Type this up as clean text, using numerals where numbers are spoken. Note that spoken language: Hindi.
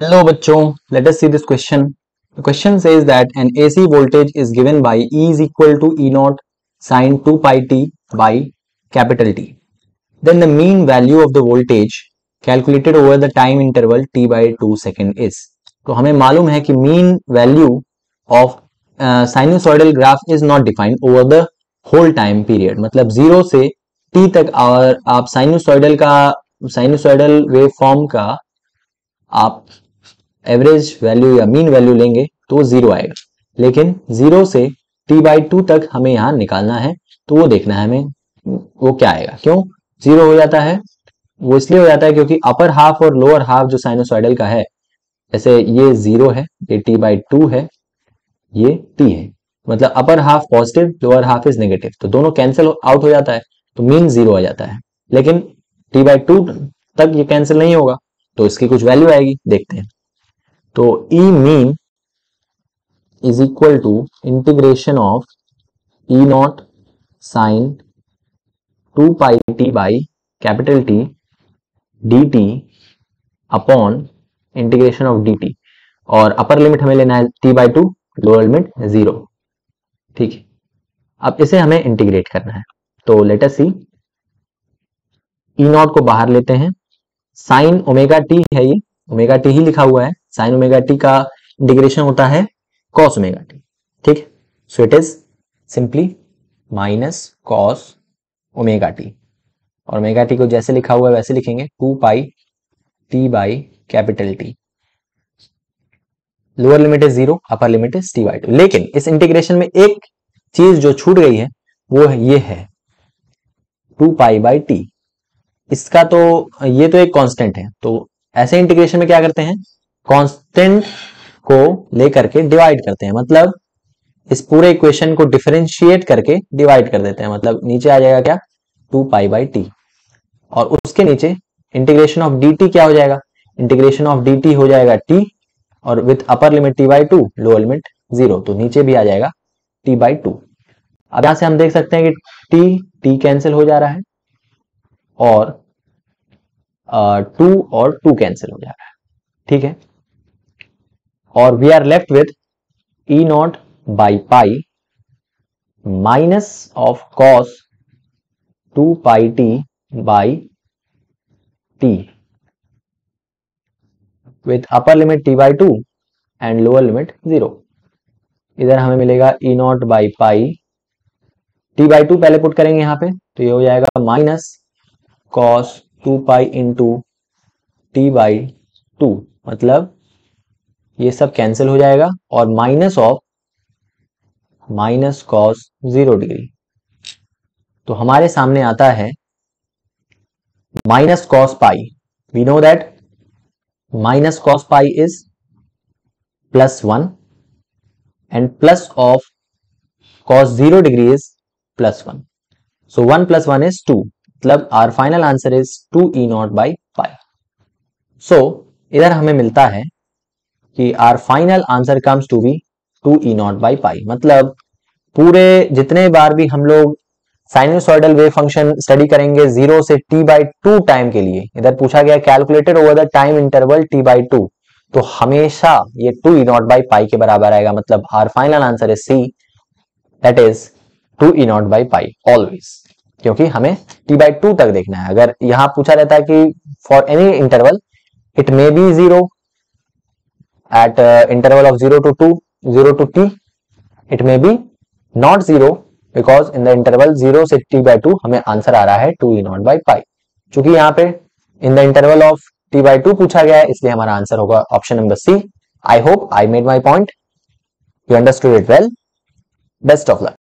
Hello bachcho, let us see this question. The question says that an AC voltage is given by E is equal to E naught sine 2 pi t by capital T. Then the mean value of the voltage calculated over the time interval t by 2 second is. तो हमें मालूम है कि mean value of sinusoidal graph is not defined over the whole time period. मतलब 0 से t तक और आप sinusoidal वेव फॉर्म का आप एवरेज वैल्यू या मीन वैल्यू लेंगे तो 0 आएगा, लेकिन 0 से t बाई 2 तक हमें यहाँ निकालना है तो वो देखना है हमें वो क्या आएगा। क्यों 0 हो जाता है? वो इसलिए हो जाता है क्योंकि अपर हाफ और लोअर हाफ जो साइनोसॉइडल का है, जैसे ये 0 है, ये t बाई 2 है, ये t है, मतलब upper half positive, lower half is negative, तो दोनों कैंसिल आउट हो जाता है तो मीन 0 आ जाता है। लेकिन t बाई 2 तक ये कैंसिल नहीं होगा तो इसकी कुछ वैल्यू आएगी, देखते हैं। तो E mean is equal to integration of E naught sine 2 pi T by capital T D T upon integration of D T, और अपर लिमिट हमें लेना है टी बाई 2, लोअर लिमिट 0। ठीक है, अब इसे हमें इंटीग्रेट करना है तो let us C. E not को बाहर लेते हैं, साइन ओमेगा टी है, ये ओमेगा टी ही लिखा हुआ है, साइन ओमेगा टी का इंटीग्रेशन होता है कॉस ओमेगा टी। ठीक है, so it is simply minus cos omega T, और ओमेगा टी को जैसे लिखा हुआ है वैसे लिखेंगे 2 pi T by capital T. Lower limit is 0, upper limit is T by 2। लेकिन इस इंटीग्रेशन में एक चीज जो छूट गई है वो ये है 2 पाई बाई टी। इसका तो ये तो एक कांस्टेंट है, तो ऐसे इंटीग्रेशन में क्या करते हैं, कांस्टेंट को लेकर के डिवाइड करते हैं, मतलब इस पूरे इक्वेशन को डिफरेंशिएट करके डिवाइड कर देते हैं। मतलब नीचे आ जाएगा क्या 2 पाई बाई टी, और उसके नीचे इंटीग्रेशन ऑफ डी टी क्या हो जाएगा, इंटीग्रेशन ऑफ डी टी हो जाएगा टी, और with upper limit T by 2, lower limit 0, तो नीचे भी आ जाएगा टी बाई 2। अब यहां से हम देख सकते हैं कि टी कैंसिल हो जा रहा है और 2 और 2 कैंसिल हो जा रहा है। ठीक है, और we are left with E naught by pi minus of cos 2 pi T by T with upper limit T by 2 and lower limit 0। इधर हमें मिलेगा E naught by pi, T by 2 पहले पुट करेंगे यहाँ पे तो ये हो जाएगा minus cos 2 pi into T by 2, मतलब ये सब कैंसिल हो जाएगा, और minus of minus cos 0 degree, तो हमारे सामने आता है minus cos pi. We know that minus cos pi is +1 and plus of cos 0 degree is +1, so 1 + 1 is 2, मतलब our final answer is 2 E naught by pi. So इधर हमें मिलता है कि our final answer comes to be 2 E naught by pi. मतलब पूरे जितने बार भी हम लोग साइनोसॉइडल वेव फंक्शन स्टडी करेंगे 0 से t बाई 2 टाइम के लिए, इधर पूछा गया calculated over the time interval t by 2, तो हमेशा ये 2 ई नॉट बाई पाई के बराबर आएगा। मतलब our final answer is C, that is 2 E naught by pi always, क्योंकि हमें t बाई 2 तक देखना है। अगर यहां पूछा रहता है कि for any interval it may be 0 at interval of 0 to t, it may be not 0 because in the interval 0 से t by 2 हमें आंसर आ रहा है 2 e naught by pi। चूंकि यहाँ पे in the interval of t by 2 पूछा गया है, इसलिए हमारा आंसर होगा option number C. I hope I made my point, you understood it well, best of luck।